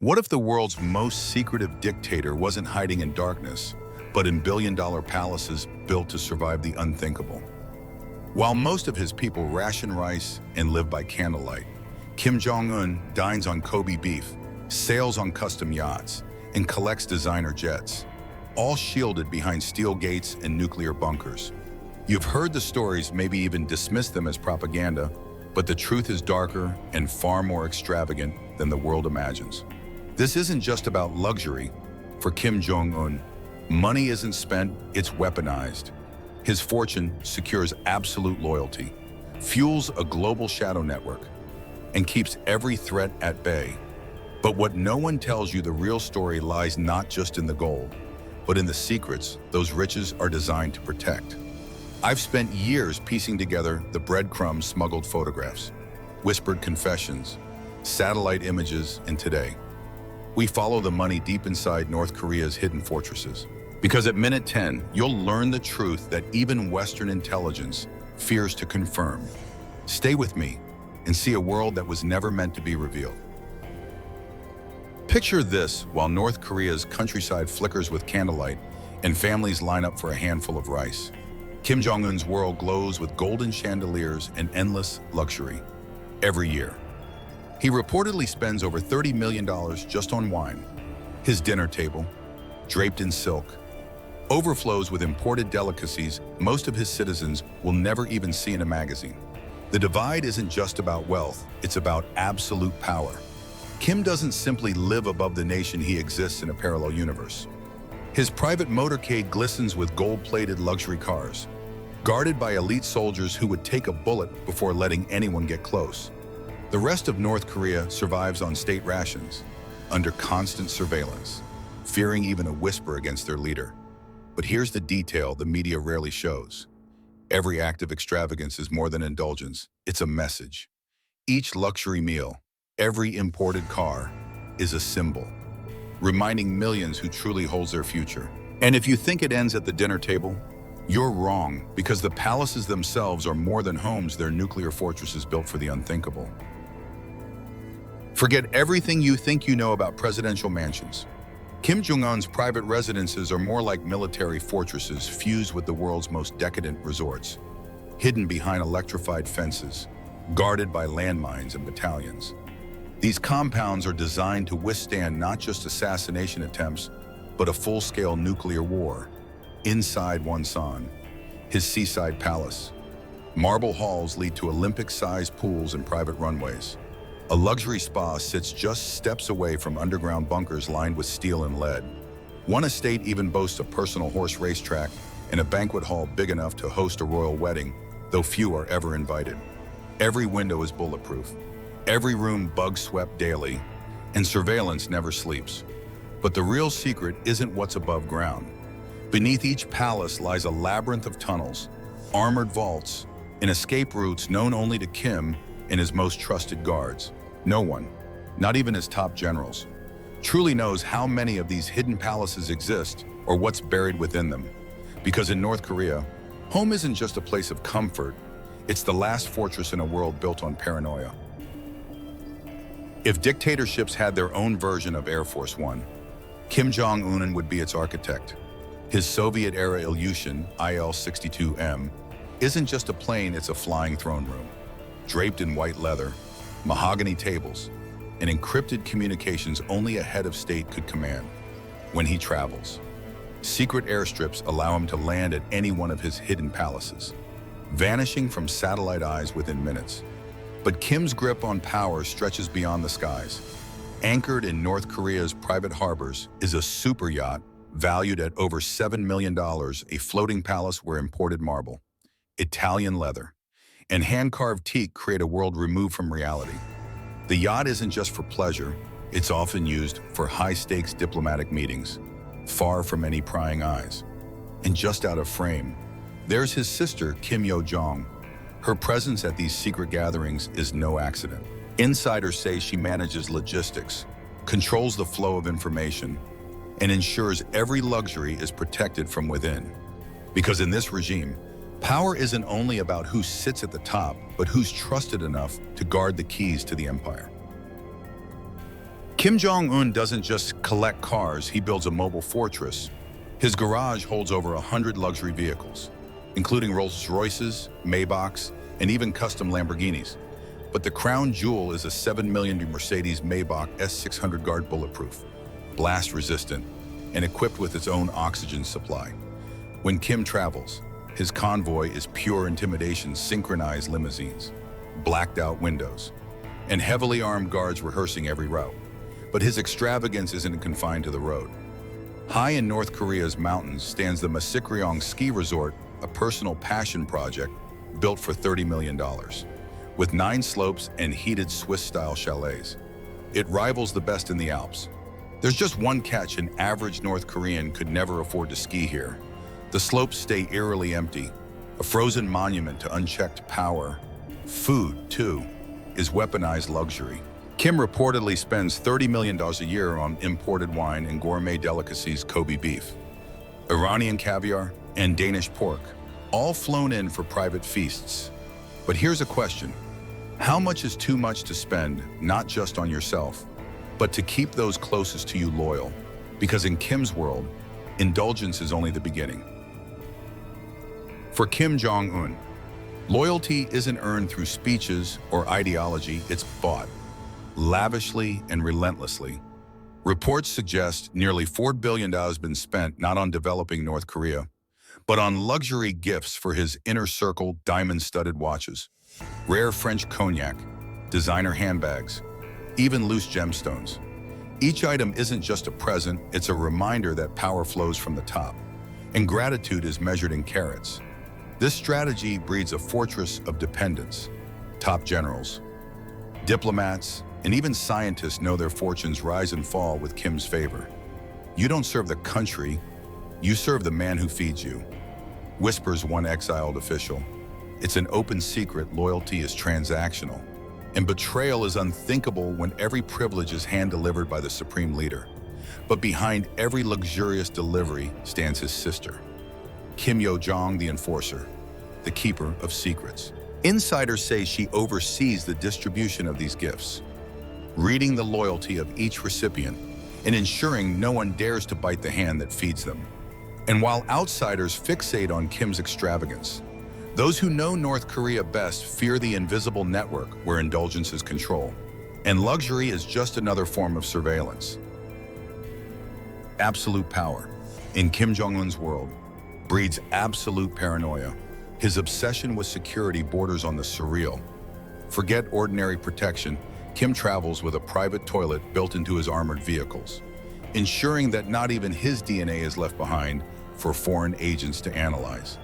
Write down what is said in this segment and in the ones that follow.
What if the world's most secretive dictator wasn't hiding in darkness, but in billion-dollar palaces built to survive the unthinkable? While most of his people ration rice and live by candlelight, Kim Jong Un dines on Kobe beef, sails on custom yachts, and collects designer jets, all shielded behind steel gates and nuclear bunkers. You've heard the stories, maybe even dismissed them as propaganda, but the truth is darker and far more extravagant than the world imagines. This isn't just about luxury. For Kim Jong Un, money isn't spent, it's weaponized. His fortune secures absolute loyalty, fuels a global shadow network, and keeps every threat at bay. But what no one tells you, the real story lies not just in the gold, but in the secrets those riches are designed to protect. I've spent years piecing together the breadcrumbs, smuggled photographs, whispered confessions, satellite images, and today, we follow the money deep inside North Korea's hidden fortresses. Because at minute 10, you'll learn the truth that even Western intelligence fears to confirm. Stay with me and see a world that was never meant to be revealed. Picture this while North Korea's countryside flickers with candlelight and families line up for a handful of rice. Kim Jong Un's world glows with golden chandeliers and endless luxury. Every year, he reportedly spends over $30 million just on wine. His dinner table, draped in silk, overflows with imported delicacies most of his citizens will never even see in a magazine. The divide isn't just about wealth, it's about absolute power. Kim doesn't simply live above the nation, he exists in a parallel universe. His private motorcade glistens with gold-plated luxury cars, guarded by elite soldiers who would take a bullet before letting anyone get close. The rest of North Korea survives on state rations, under constant surveillance, fearing even a whisper against their leader. But here's the detail the media rarely shows. Every act of extravagance is more than indulgence, it's a message. Each luxury meal, every imported car, is a symbol, reminding millions who truly holds their future. And if you think it ends at the dinner table, you're wrong, because the palaces themselves are more than homes, they're nuclear fortresses built for the unthinkable. Forget everything you think you know about presidential mansions. Kim Jong Un's private residences are more like military fortresses fused with the world's most decadent resorts, hidden behind electrified fences, guarded by landmines and battalions. These compounds are designed to withstand not just assassination attempts, but a full-scale nuclear war. Inside Wonsan, his seaside palace, marble halls lead to Olympic-sized pools and private runways. A luxury spa sits just steps away from underground bunkers lined with steel and lead. One estate even boasts a personal horse racetrack and a banquet hall big enough to host a royal wedding, though few are ever invited. Every window is bulletproof, every room bug-swept daily, and surveillance never sleeps. But the real secret isn't what's above ground. Beneath each palace lies a labyrinth of tunnels, armored vaults, and escape routes known only to Kim and his most trusted guards. No one, not even his top generals, truly knows how many of these hidden palaces exist or what's buried within them. Because in North Korea, home isn't just a place of comfort, it's the last fortress in a world built on paranoia. If dictatorships had their own version of Air Force One, Kim Jong Un would be its architect. His Soviet-era Ilyushin IL-62M isn't just a plane, it's a flying throne room, draped in white leather, mahogany tables, and encrypted communications only a head of state could command. When he travels, secret airstrips allow him to land at any one of his hidden palaces, vanishing from satellite eyes within minutes. But Kim's grip on power stretches beyond the skies. Anchored in North Korea's private harbors is a super yacht valued at over $7 million, a floating palace where imported marble, Italian leather, and hand-carved teak create a world removed from reality. The yacht isn't just for pleasure, it's often used for high-stakes diplomatic meetings, far from any prying eyes. And just out of frame, there's his sister, Kim Yo-jong. Her presence at these secret gatherings is no accident. Insiders say she manages logistics, controls the flow of information, and ensures every luxury is protected from within. Because in this regime, power isn't only about who sits at the top, but who's trusted enough to guard the keys to the empire. Kim Jong Un doesn't just collect cars, he builds a mobile fortress. His garage holds over 100 luxury vehicles, including Rolls-Royces, Maybachs, and even custom Lamborghinis. But the crown jewel is a $7 million Mercedes Maybach S600 Guard bulletproof, blast-resistant, and equipped with its own oxygen supply. When Kim travels, his convoy is pure intimidation, synchronized limousines, blacked-out windows, and heavily armed guards rehearsing every route. But his extravagance isn't confined to the road. High in North Korea's mountains stands the Masikryong ski resort, a personal passion project built for $30 million, with 9 slopes and heated Swiss-style chalets. It rivals the best in the Alps. There's just one catch: an average North Korean could never afford to ski here. The slopes stay eerily empty, a frozen monument to unchecked power. Food, too, is weaponized luxury. Kim reportedly spends $30 million a year on imported wine and gourmet delicacies, Kobe beef, Iranian caviar, and Danish pork, all flown in for private feasts. But here's a question: how much is too much to spend, not just on yourself, but to keep those closest to you loyal? Because in Kim's world, indulgence is only the beginning. For Kim Jong Un, loyalty isn't earned through speeches or ideology, it's bought, lavishly and relentlessly. Reports suggest nearly $4 billion has been spent not on developing North Korea, but on luxury gifts for his inner circle: diamond-studded watches, rare French cognac, designer handbags, even loose gemstones. Each item isn't just a present, it's a reminder that power flows from the top, and gratitude is measured in carats. This strategy breeds a fortress of dependence. Top generals, diplomats, and even scientists know their fortunes rise and fall with Kim's favor. "You don't serve the country, you serve the man who feeds you," whispers one exiled official. It's an open secret: loyalty is transactional, and betrayal is unthinkable when every privilege is hand-delivered by the supreme leader. But behind every luxurious delivery stands his sister, Kim Yo-jong, the enforcer, the keeper of secrets. Insiders say she oversees the distribution of these gifts, reading the loyalty of each recipient and ensuring no one dares to bite the hand that feeds them. And while outsiders fixate on Kim's extravagance, those who know North Korea best fear the invisible network where indulgence is control, and luxury is just another form of surveillance. Absolute power, in Kim Jong-un's world, breeds absolute paranoia. His obsession with security borders on the surreal. Forget ordinary protection, Kim travels with a private toilet built into his armored vehicles, ensuring that not even his DNA is left behind for foreign agents to analyze.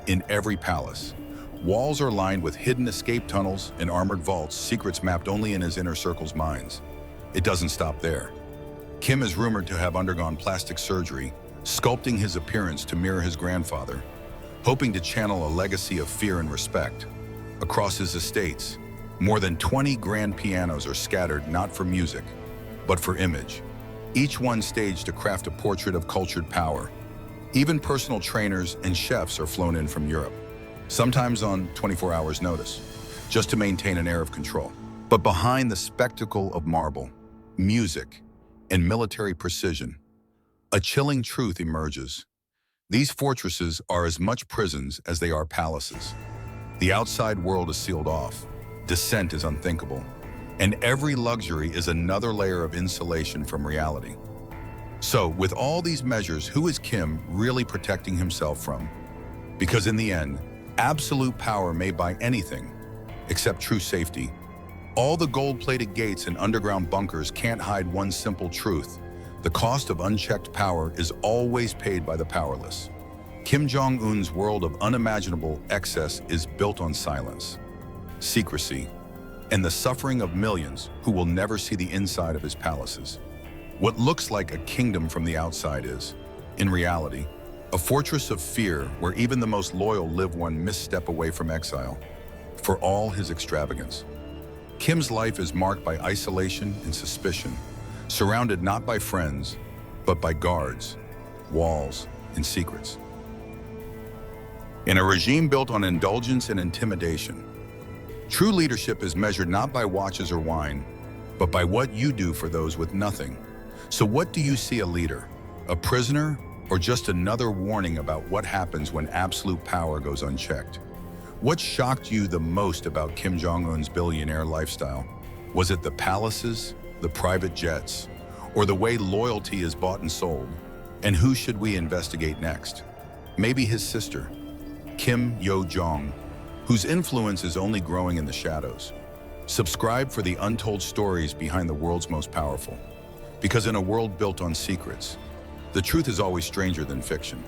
In every palace, walls are lined with hidden escape tunnels and armored vaults, secrets mapped only in his inner circle's minds. It doesn't stop there. Kim is rumored to have undergone plastic surgery, sculpting his appearance to mirror his grandfather, hoping to channel a legacy of fear and respect. Across his estates, more than 20 grand pianos are scattered not for music, but for image, each one staged to craft a portrait of cultured power. Even personal trainers and chefs are flown in from Europe, sometimes on 24 hours notice, just to maintain an air of control. But behind the spectacle of marble, music, and military precision, a chilling truth emerges. These fortresses are as much prisons as they are palaces. The outside world is sealed off, dissent is unthinkable, and every luxury is another layer of insulation from reality. So, with all these measures, who is Kim really protecting himself from? Because in the end, absolute power may buy anything except true safety. All the gold-plated gates and underground bunkers can't hide one simple truth: the cost of unchecked power is always paid by the powerless. Kim Jong-un's world of unimaginable excess is built on silence, secrecy, and the suffering of millions who will never see the inside of his palaces. What looks like a kingdom from the outside is, in reality, a fortress of fear where even the most loyal live one misstep away from exile. For all his extravagance, Kim's life is marked by isolation and suspicion, surrounded not by friends, but by guards, walls, and secrets. In a regime built on indulgence and intimidation, true leadership is measured not by watches or wine, but by what you do for those with nothing. So what do you see a leader? A prisoner, or just another warning about what happens when absolute power goes unchecked? What shocked you the most about Kim Jong Un's billionaire lifestyle? Was it the palaces, the private jets, or the way loyalty is bought and sold? And who should we investigate next? Maybe his sister, Kim Yo-jong, whose influence is only growing in the shadows. Subscribe for the untold stories behind the world's most powerful. Because in a world built on secrets, the truth is always stranger than fiction.